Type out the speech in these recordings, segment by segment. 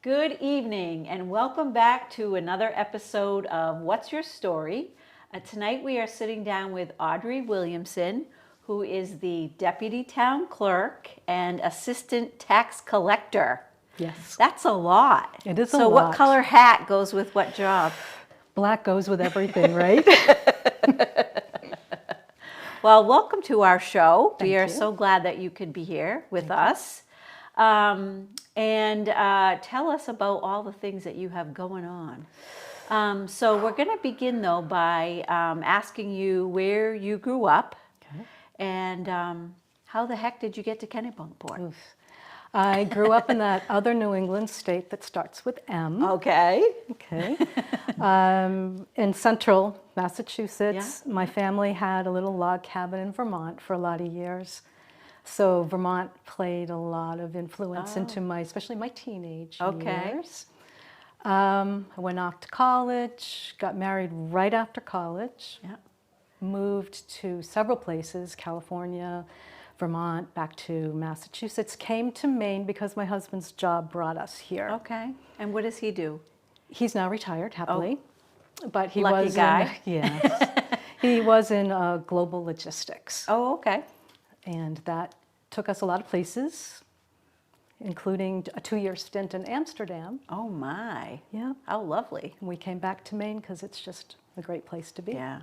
Good evening and welcome back to another episode of What's Your Story? Tonight we are sitting down with Audrey Williamson, who is the Deputy Town Clerk and Assistant Tax Collector. Yes. That's a lot. It is a So lot. what color hat goes with what job? Black goes with everything, right? Well, welcome to our show. We are you. so glad that you could be here with us. And tell us about all the things that you have going on. So we're going to begin, though, by asking you where you grew up and how the heck did you get to Kennebunkport? Oof. I grew up in that other New England state that starts with M. Okay. Okay. In central Massachusetts. Yeah. My family had a little log cabin in Vermont for a lot of years. So Vermont played a lot of influence into especially my teenage years. I went off to college, got married right after college, moved to several places, California, Vermont, back to Massachusetts, came to Maine because my husband's job brought us here. Okay. And what does he do? He's now retired, happily. But he Lucky was guy. He was in global logistics. Oh, okay. And that took us a lot of places, including a 2-year stint in Amsterdam. Oh, my. Yeah. How lovely. We came back to Maine because it's just a great place to be. Yeah.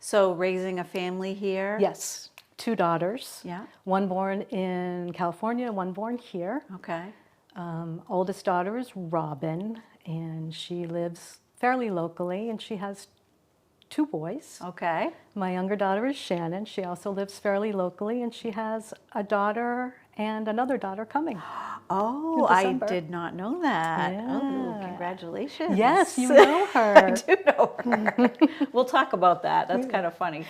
So raising a family here? Yes. 2 daughters. Yeah. One born in California, one born here. Okay. Oldest daughter is Robin, and she lives fairly locally, and she has 2 boys. Okay. My younger daughter is Shannon. She also lives fairly locally, and she has a daughter and another daughter coming. Oh, in I December. did not know that. Oh, Yeah. congratulations. Yes, you know her. I do know her. We'll talk about that. That's kind of funny.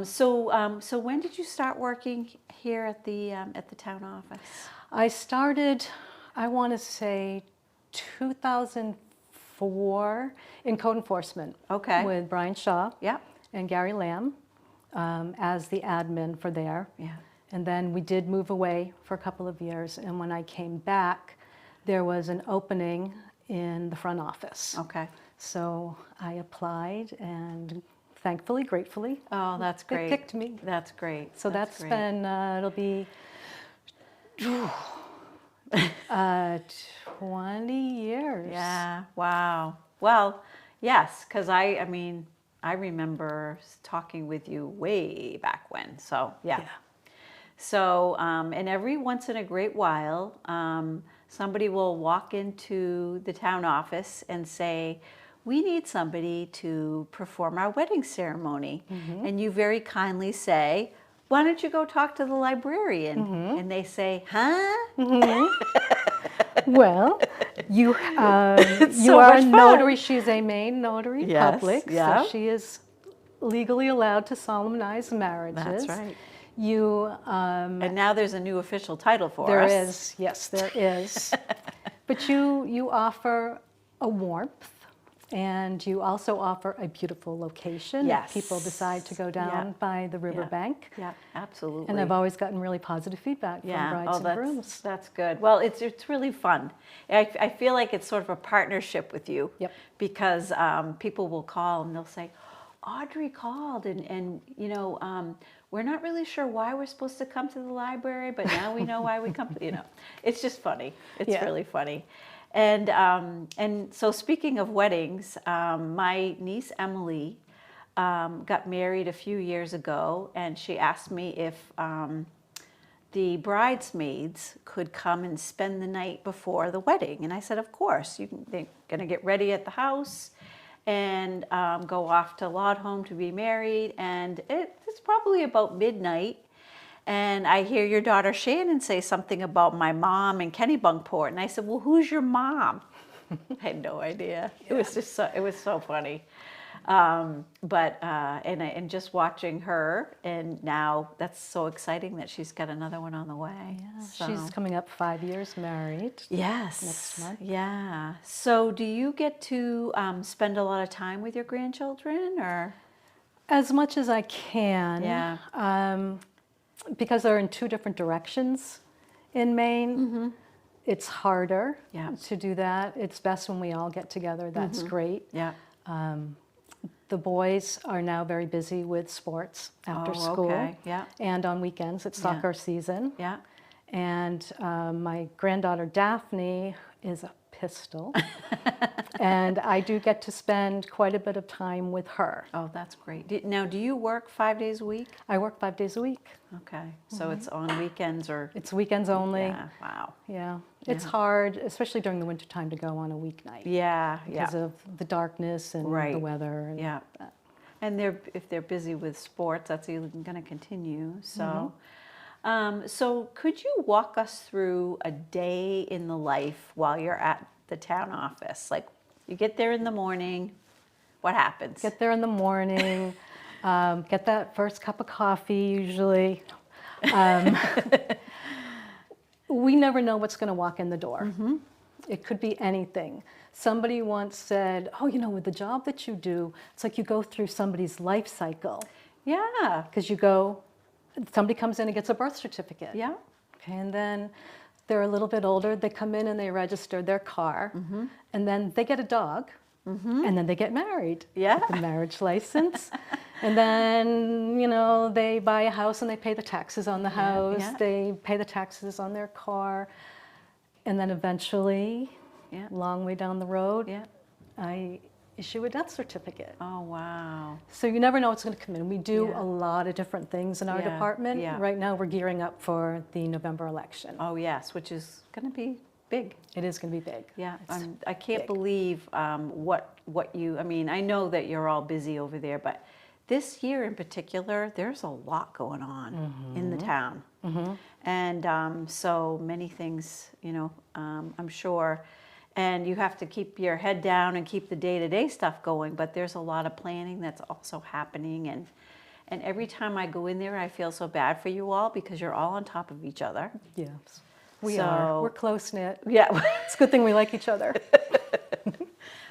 So when did you start working here at the town office? I started, I want to say, 2004 in code enforcement. Okay. With Brian Shaw. Yeah. And Gary Lamb as the admin for there. Yeah. And then we did move away for a couple of years. And when I came back, there was an opening in the front office. Okay. So I applied and thankfully, gratefully, Oh, that's great. they picked me. That's great. So that's great. been, it'll be 20 years. Yeah. Wow. Well, yes, because I remember talking with you way back when. So yeah. So and every once in a great while, somebody will walk into the town office and say, "We need somebody to perform our wedding ceremony," and you very kindly say, "Why don't you go talk to the librarian?" And they say, "Huh?" Well, you so are much a fun. notary. She's a Maine notary Yes, public, yeah. so she is legally allowed to solemnize marriages. That's right. You, And now there's a new official title for there us. is, yes, there is. But you offer a warmth, and you also offer a beautiful location Yes. if people decide to go down by the riverbank. Yeah, absolutely. And I've always gotten really positive feedback from brides and grooms. That's good. Well, it's really fun. I feel like it's sort of a partnership with you. Yep. Because people will call and they'll say, "Audrey called and we're not really sure why we're supposed to come to the library, but now we know why we come to," It's just funny. It's really funny. And so speaking of weddings, my niece Emily got married a few years ago, and she asked me if the bridesmaids could come and spend the night before the wedding. And I said, of course. They're going to get ready at the house and go off to Laud Home to be married. And it's probably about midnight. And I hear your daughter Shannon say something about my mom in Kennebunkport. And I said, "Well, who's your mom?" I had no idea. It was just it was so funny. And just watching her, and now that's so exciting that she's got another one on the way. Yeah, So- she's coming up 5 years married. Yes. Next month. Yeah. So do you get to spend a lot of time with your grandchildren, or? As much as I can. Yeah. Because they're in 2 different directions in Maine. it's harder Yeah. to do that. It's best when we all get together. That's great. Yeah. The boys are now very busy with sports after school. Okay. Yeah. And on weekends, it's soccer season. Yeah. And my granddaughter Daphne is a pistol. And I do get to spend quite a bit of time with her. Oh, that's great. Now, do you work 5 days a week? I work 5 days a week. Okay. So it's on weekends or? It's weekends only. Yeah. Wow. Yeah. It's hard, especially during the wintertime, to go on a weeknight. Yeah. Because of the darkness and the weather. And Yeah. And if they're busy with sports, that's even going to continue. So, so could you walk us through a day in the life while you're at the town office? Like, you get there in the morning, what happens? Get there in the morning, get that first cup of coffee usually. We never know what's going to walk in the door. It could be anything. Somebody once said, oh, you know, with the job that you do, it's like you go through somebody's life cycle. Yeah. Because somebody comes in and gets a birth certificate. Yeah. Okay, and then they're a little bit older, they come in and they register their car, and then they get a dog, and then they get married. Yeah. Get the marriage license. And then, you know, they buy a house and they pay the taxes on the house, they pay the taxes on their car, and then eventually, long way down the road, I issue a death certificate. Oh, wow. So you never know what's going to come in. We do a lot of different things in our department. Right now we're gearing up for the November election. Oh, yes, which is going to be big. It is going to be big. Yeah, I can't believe what you, I mean, I know that you're all busy over there, but this year in particular, there's a lot going on in the town. And so many things, you know, I'm sure. And you have to keep your head down and keep the day-to-day stuff going, but there's a lot of planning that's also happening. And every time I go in there, I feel so bad for you all because you're all on top of each other. Yes, we are. We're close-knit. Yeah. It's a good thing we like each other.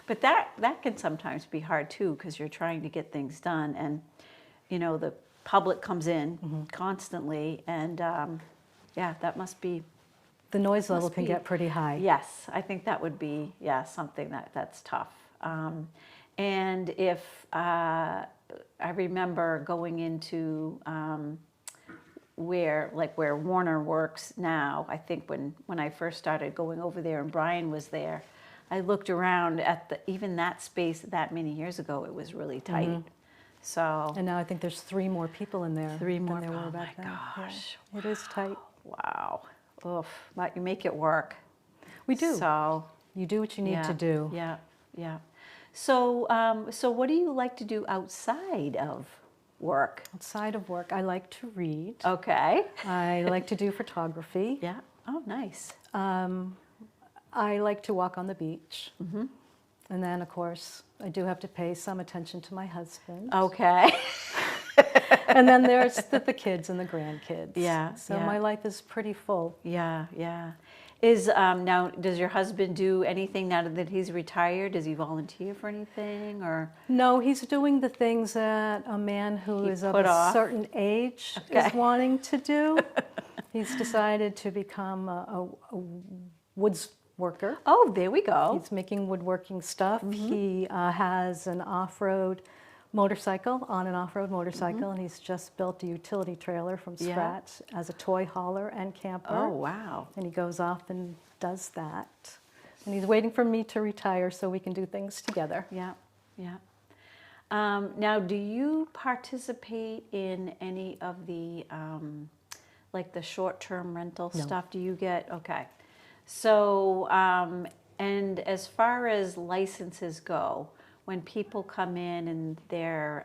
But that can sometimes be hard too, because you're trying to get things done, and you know the public comes in constantly, and yeah, that must be. The noise level can get pretty high. Yes, I think that would be something that's tough. And if I remember going into where Warner works now, I think when I first started going over there and Brian was there, I looked around at even that space that many years ago, it was really tight. So. And now I think there's 3 more people in there. 3 more. Than there were Oh back my then. gosh. Yeah, it is tight. Wow. Oof. But you make it work. We do. So. You do what you need to do. Yeah. Yeah. So, so what do you like to do outside of work? Outside of work, I like to read. Okay. I like to do photography. Yeah. Oh, nice. I like to walk on the beach. And then, of course, I do have to pay some attention to my husband. Okay. And then there's the kids and the grandkids. Yeah. So my life is pretty full. Yeah. Yeah. Now, does your husband do anything now that he's retired? Does he volunteer for anything, or? No, he's doing the things that a man who is of a certain age is wanting to do. He's decided to become a woods worker. Oh, there we go. He's making woodworking stuff. He has an off-road motorcycle, on an off-road motorcycle, and he's just built a utility trailer from scratch as a toy hauler and camper. Oh, wow. And he goes off and does that. And he's waiting for me to retire so we can do things together. Yeah, yeah. Now, do you participate in any of the, like the short-term rental stuff? Do you get, okay. So, and as far as licenses go, when people come in and they're,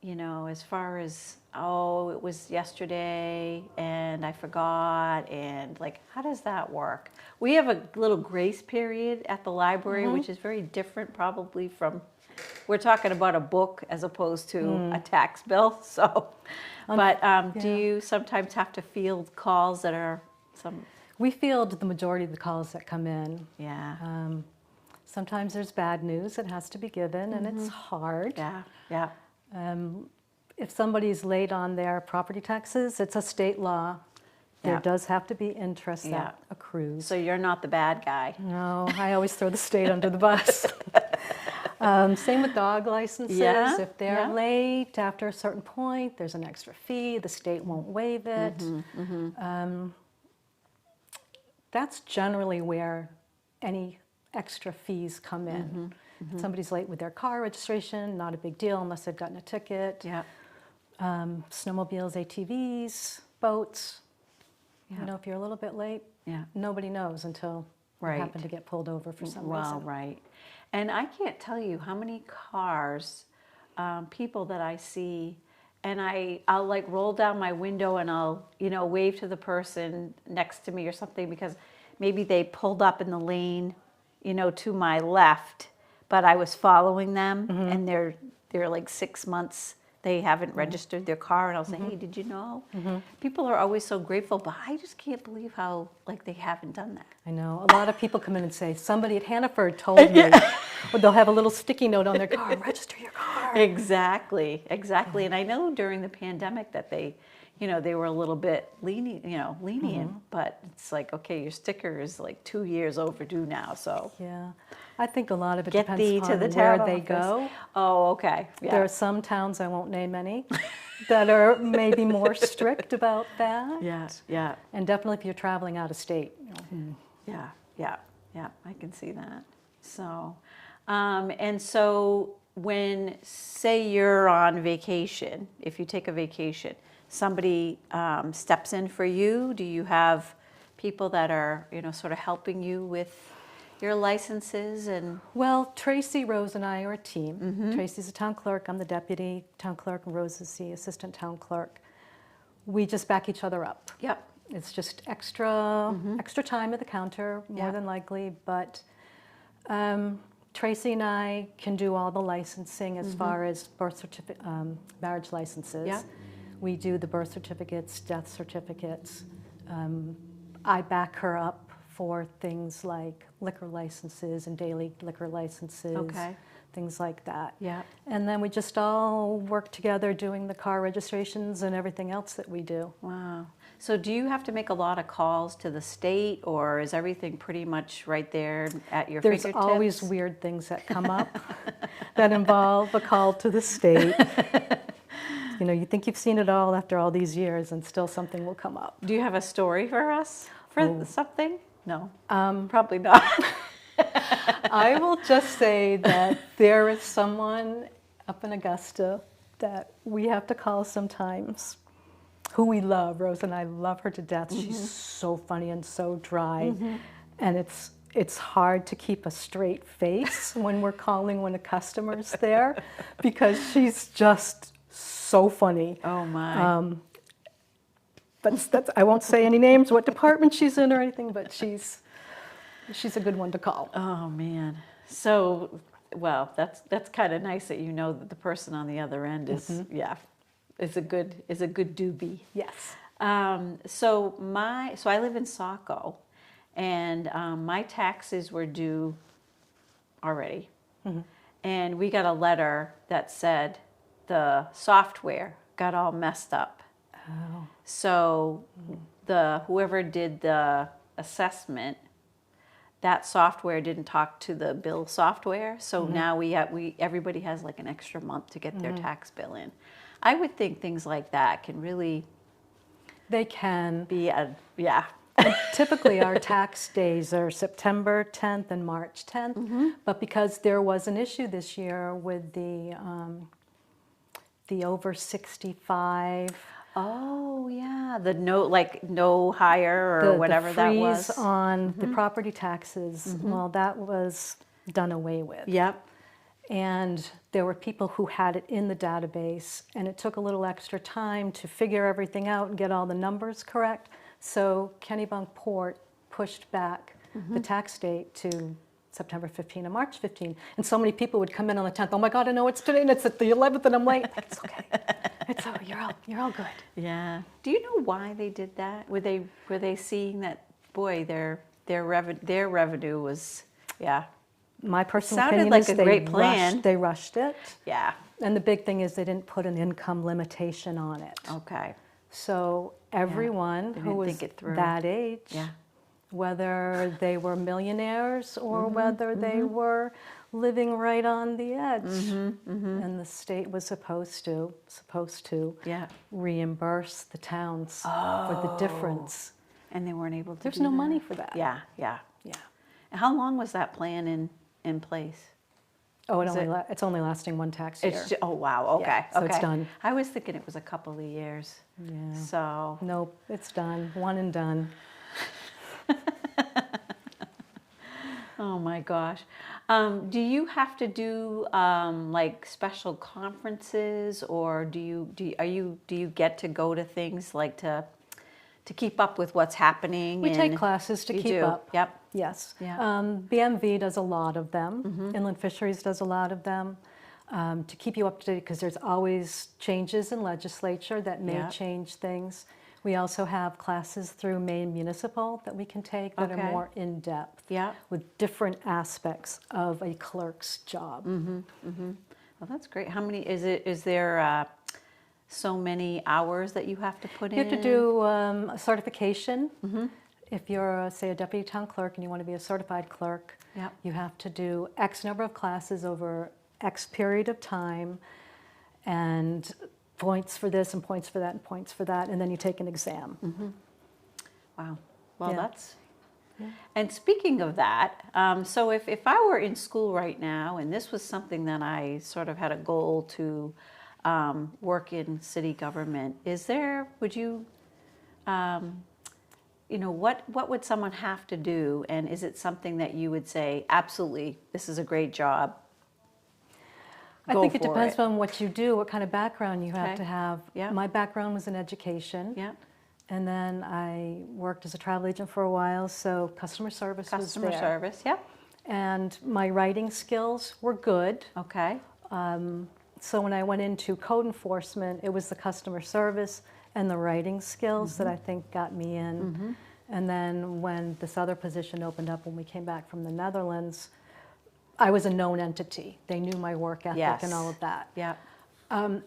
you know, as far as, oh, it was yesterday and I forgot, and like, how does that work? We have a little grace period at the library, which is very different probably from, we're talking about a book as opposed to a tax bill, so. But do you sometimes have to field calls that are some? We field the majority of the calls that come in. Yeah. Sometimes there's bad news that has to be given, and it's hard. Yeah, yeah. If somebody's late on their property taxes, it's a state law. There does have to be interest that accrues. cruise. So you're not the bad guy. No, I always throw the state under the bus. Same with dog licenses. Yeah, If they're yeah. late after a certain point, there's an extra fee. The state won't waive it. That's generally where any extra fees come in. If somebody's late with their car registration, not a big deal unless they've gotten a ticket. Yeah. Snowmobiles, ATVs, boats. Yeah. You know, if you're a little bit late, Yeah. nobody knows until Right. you happen to get pulled over for some Well, reason. right. And I can't tell you how many cars, people that I see, and I'll like roll down my window and I'll, wave to the person next to me or something because maybe they pulled up in the lane, to my left, but I was following them and they're like 6 months. They haven't registered their car, and I'll say, "Hey, did you know?" People are always so grateful, but I just can't believe how like they haven't done that. I know. A lot of people come in and say, somebody at Hannaford told me. Or they'll have a little sticky note on their car, register your car. Exactly. And I know during the pandemic that they were a little bit lenient, but it's like, okay, your sticker is like 2 years overdue now, so. Yeah. I think a lot of it Get depends thee on to the where town they office. go. Oh, okay. Yeah. There are some towns, I won't name any, that are maybe more strict about that. Yeah. And definitely if you're traveling out of state. Yeah. I can see that. So, and so when, say you're on vacation, if you take a vacation, somebody steps in for you. Do you have people that are, sort of helping you with your licenses and? Well, Tracy, Rose, and I are a team. Tracy's the town clerk, I'm the deputy town clerk, and Rose is the assistant town clerk. We just back each other up. Yep. It's just extra time at the counter, more Yeah. than likely, but Tracy and I can do all the licensing as far as marriage licenses. Yeah. We do the birth certificates, death certificates. I back her up for things like liquor licenses and daily liquor licenses, Okay. things like that. Yeah. And then we just all work together doing the car registrations and everything else that we do. Wow. So do you have to make a lot of calls to the state, or is everything pretty much right there at your There's fingertips? always weird things that come up that involve a call to the state. You think you've seen it all after all these years, and still something will come up. Do you have a story for us for Oh. something? No, probably not. I will just say that there is someone up in Augusta that we have to call sometimes, who we love. Rose and I love her to death. She's so funny and so dry, and it's hard to keep a straight face when we're calling when a customer's there, because she's just so funny. Oh my. But I won't say any names, what department she's in or anything, but she's a good one to call. Oh man. So, well, that's kind of nice that you know that the person on the other end is is a good doobie. Yes. So I live in Saco, and my taxes were due already, and we got a letter that said the software got all messed up. Oh. So whoever did the assessment, that software didn't talk to the bill software. So now everybody has like an extra month to get their tax bill in. I would think things like that can really They can. be Typically, our tax days are September 10th and March 10th, but because there was an issue this year with the over 65, Oh yeah, the no higher or whatever that was. the freeze on the property taxes, well, that was done away with. Yep. And there were people who had it in the database, and it took a little extra time to figure everything out and get all the numbers correct. So Kennebunkport pushed back the tax date to September 15 and March 15. And so many people would come in on the 10th. Oh my God, I know it's today, and it's at the 11th, and I'm late. It's okay. It's all, you're all good. Yeah. Do you know why they did that? Were they seeing that, boy, their revenue was, yeah. My personal Sounded opinion like is a great plan. They rushed it. Yeah. And the big thing is they didn't put an income limitation on it. Okay. So everyone They who didn't was think it through. that age Yeah. whether they were millionaires or whether they were living right on the edge. And the state was supposed to Yeah. reimburse the towns for the difference. And they weren't able to There's do no that. money for that. Yeah, yeah. Yeah. And how long was that plan in place? Oh, Is it- it's only lasting one tax year. Oh, wow, okay, Yeah, so okay. it's done. I was thinking it was a couple of years. Yeah. So, Nope, it's done. One and done. oh my gosh. Do you have to do like special conferences, or do you get to go to things like to keep up with what's happening? We take and- classes to You keep do? up. Yep. Yes. Yeah. BMV does a lot of them. Inland Fisheries does a lot of them to keep you up to date because there's always changes in legislature that may Yeah. change things. We also have classes through Maine Municipal that we can take that Okay. are more in-depth Yeah. with different aspects of a clerk's job. Well, that's great. How many is there so many hours that you have to put in? You have to do a certification. If you're, say, a deputy town clerk and you want to be a certified clerk, Yep. you have to do X number of classes over X period of time, and points for this and points for that and points for that, and then you take an exam. Wow. Well, Yeah. that's. And speaking of that, so if I were in school right now and this was something that I sort of had a goal to work in city government, would you, what would someone have to do? And is it something that you would say, absolutely, this is a great job? I Go think it for depends it. on what you do, what kind of background you have Okay. to have. Yeah. My background was in education, Yeah. and then I worked as a travel agent for a while, so customer service was Customer there. service. Yeah. And my writing skills were good. Okay. So when I went into code enforcement, it was the customer service and the writing skills that I think got me in. And then when this other position opened up when we came back from the Netherlands, I was a known entity. They knew my work ethic Yes. and all of that. Yeah. I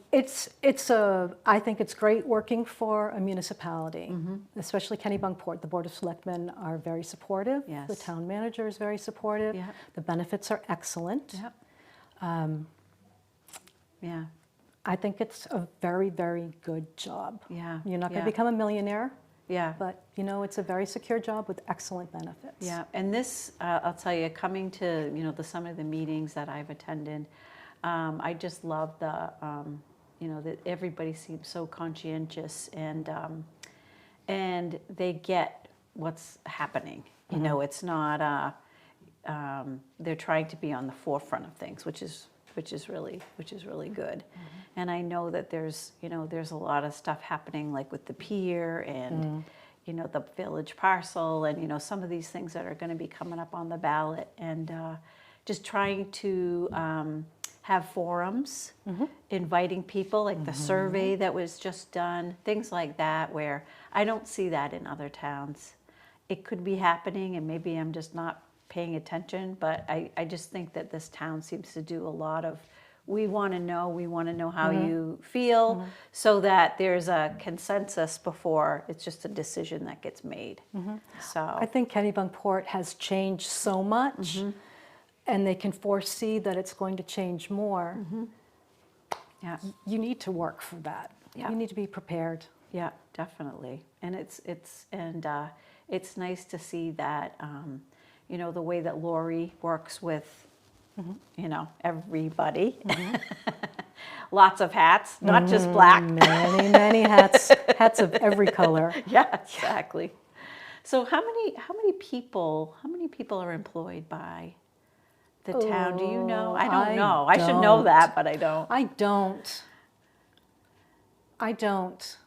think it's great working for a municipality, especially Kennebunkport. The Board of Selectmen are very supportive. Yes. The town manager is very supportive. Yeah. The benefits are excellent. Yeah. Yeah. I think it's a very, very good job. Yeah. You're not going Yeah. to become a millionaire, Yeah. but it's a very secure job with excellent benefits. Yeah, and this, I'll tell you, coming to, some of the meetings that I've attended, I just love that everybody seems so conscientious and they get what's happening. It's not, they're trying to be on the forefront of things, which is really good. And I know that there's a lot of stuff happening, like with the pier and the village parcel, and some of these things that are going to be coming up on the ballot, and just trying to have forums, inviting people, like the survey that was just done, things like that, where I don't see that in other towns. It could be happening, and maybe I'm just not paying attention, but I just think that this town seems to do a lot of, we want to know how you feel, so that there's a consensus before it's just a decision that gets made. So I think Kennebunkport has changed so much, and they can foresee that it's going to change more. yeah, You need to work for that. Yeah. You need to be prepared. yeah, definitely. And it's nice to see that the way that Lori works with everybody. Lots of hats, not just black. Many, many hats of every color. Yeah, exactly. So how many people are employed by the town? Do you know? I don't know. I should know that, but I don't. I don't.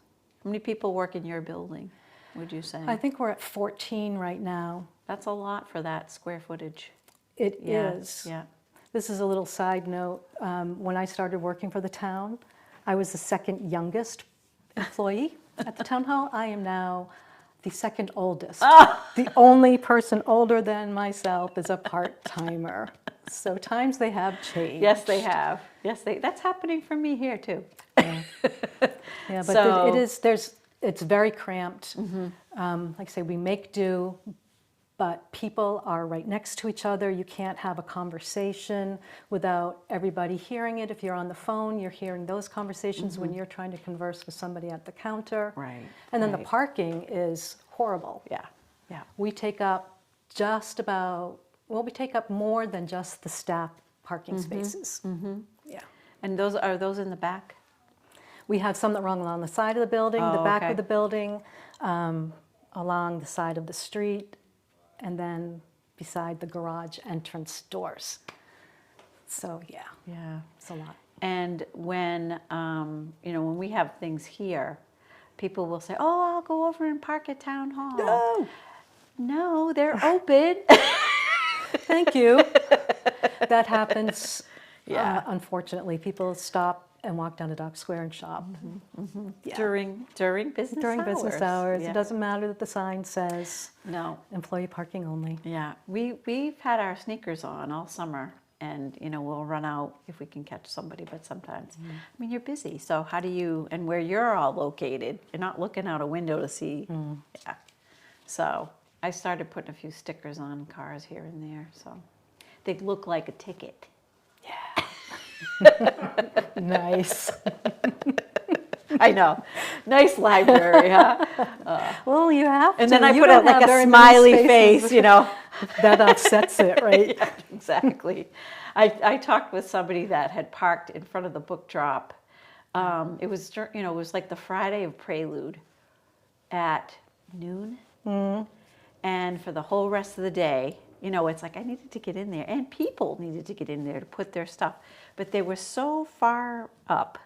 How many people work in your building, would you say? I think we're at 14 right now. That's a lot for that square footage. It Yeah, is. yeah. This is a little side note. When I started working for the town, I was the second youngest employee at the town hall. I am now the second oldest. The only person older than myself is a part-timer. So times they have changed. Yes, they have. That's happening for me here too. Yeah, but So- it's very cramped. Like I say, we make do, but people are right next to each other. You can't have a conversation without everybody hearing it. If you're on the phone, you're hearing those conversations when you're trying to converse with somebody at the counter. Right. And then the parking is horrible. Yeah. Yeah. We take up just about, well, we take up more than just the staff parking spaces. Yeah. And are those in the back? We have some that run along the side of the building, the Oh, back okay. of the building, along the side of the street, and then beside the garage entrance doors. So yeah, Yeah. it's a lot. And when, when we have things here, people will say, "Oh, I'll go over and park at Town Hall." No, they're open. Thank you. That happens. Yeah. Unfortunately, people stop and walk down to Dock Square and shop. Yeah. During business During hours. business hours. Yeah. It doesn't matter that the sign says No. employee parking only. Yeah. We've had our sneakers on all summer, and we'll run out if we can catch somebody, but sometimes, I mean, you're busy. So how do you, and where you're all located, you're not looking out a window to see. Yeah. So I started putting a few stickers on cars here and there, so they look like a ticket. Nice. I know. Nice library, huh? Well, you have to. And then I You put don't like have a very many smiley spaces. face, That upsets it, right? Yeah, exactly. I talked with somebody that had parked in front of the book drop. It was, it was like the Friday of Prelude at noon. And for the whole rest of the day, it's like I needed to get in there, and people needed to get in there to put their stuff. But they were so far up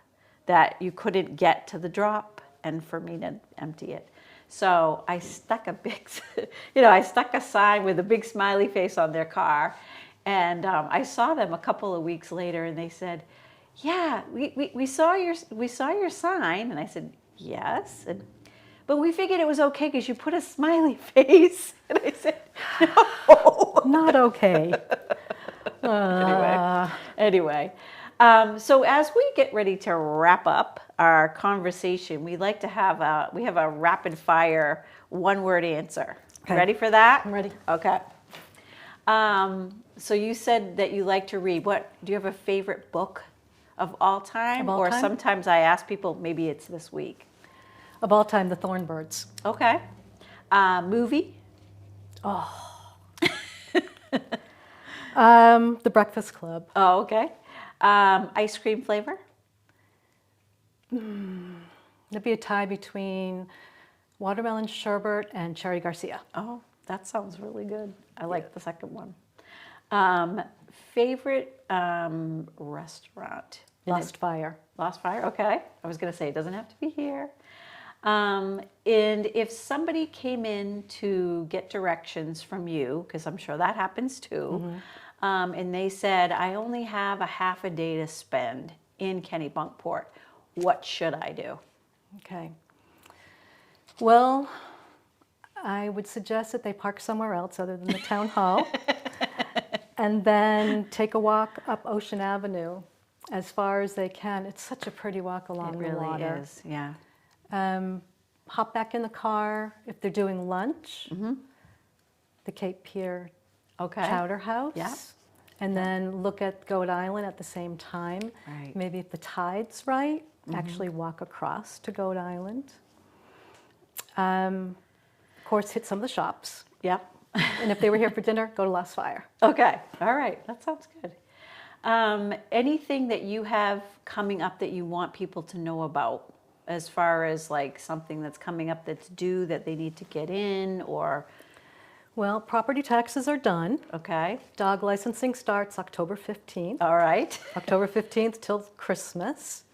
that you couldn't get to the drop and for me to empty it. So I stuck I stuck a sign with a big smiley face on their car. And I saw them a couple of weeks later, and they said, "Yeah, we saw your sign." And I said, "Yes." But we figured it was okay because you put a smiley face. And I said, "No." Not okay. Anyway. So as we get ready to wrap up our conversation, we like to have a rapid fire one-word answer. Okay. Ready for that? I'm ready. Okay. So you said that you like to read. Do you have a favorite book of all time? Of all or time? sometimes I ask people, maybe it's this week. Of all time, The Thornbirds. Okay. Movie? The Breakfast Club. Oh, okay. Ice cream flavor? There'd be a tie between watermelon sherbet and cherry Garcia. Oh, that sounds really good. I like the second one. Favorite restaurant? Lost Fire. Lost Fire, okay. I was going to say it doesn't have to be here. And if somebody came in to get directions from you, because I'm sure that happens too, and they said, "I only have a half a day to spend in Kennebunkport, what should I do?" Okay. Well, I would suggest that they park somewhere else other than the town hall, and then take a walk up Ocean Avenue as far as they can. It's such a pretty walk along the water. It really is, yeah. Hop back in the car if they're doing lunch. The Cape Pier Chowder House. Yeah. And then look at Goat Island at the same time. Right. Maybe if the tide's right, actually walk across to Goat Island. Of course, hit some of the shops. Yep. And if they were here for dinner, go to Lost Fire. Okay, all right, that sounds good. Anything that you have coming up that you want people to know about, as far as like something that's coming up that's due that they need to get in, or? Well, property taxes are done. Okay. Dog licensing starts October 15th. All right. October 15th till Christmas.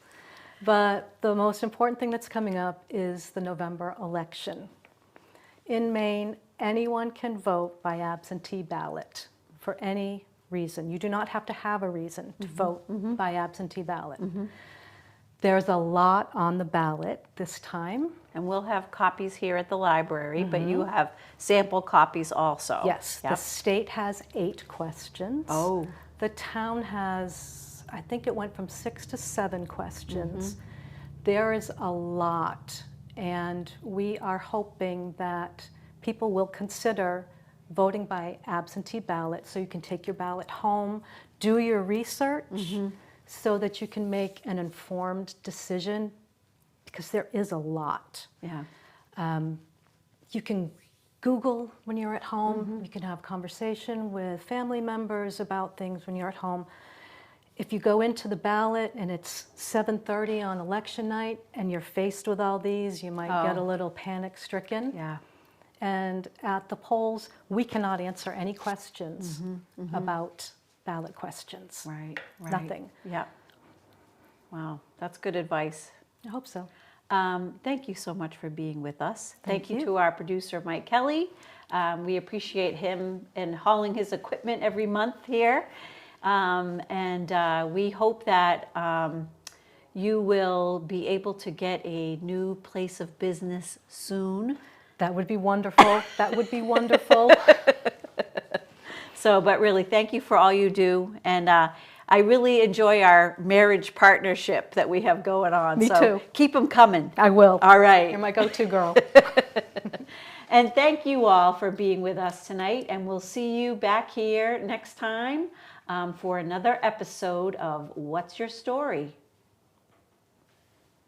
But the most important thing that's coming up is the November election. In Maine, anyone can vote by absentee ballot for any reason. You do not have to have a reason to vote by absentee ballot. There's a lot on the ballot this time. And we'll have copies here at the library, but you have sample copies also. Yes, Yep. the state has 8 questions. Oh. The town has, I think it went from 6 to 7 questions. There is a lot, and we are hoping that people will consider voting by absentee ballot, so you can take your ballot home, do your research, so that you can make an informed decision, because there is a lot. Yeah. You can Google when you're at home. You can have conversation with family members about things when you're at home. If you go into the ballot and it's 7:30 on election night and you're faced with all these, you might get a little panic-stricken. Yeah. And at the polls, we cannot answer any questions about ballot questions. Right. Right. Nothing. Yeah. Wow, that's good advice. I hope so. Thank you so much for being with us. Thank you you. to our producer, Mike Kelly. We appreciate him and hauling his equipment every month here. We hope that you will be able to get a new place of business soon. That would be wonderful. That would be wonderful. So, but really, thank you for all you do. And I really enjoy our marriage partnership that we have going on. Me so too. Keep them coming. I will. All right. You're my go-to girl. And thank you all for being with us tonight. And we'll see you back here next time for another episode of What's Your Story?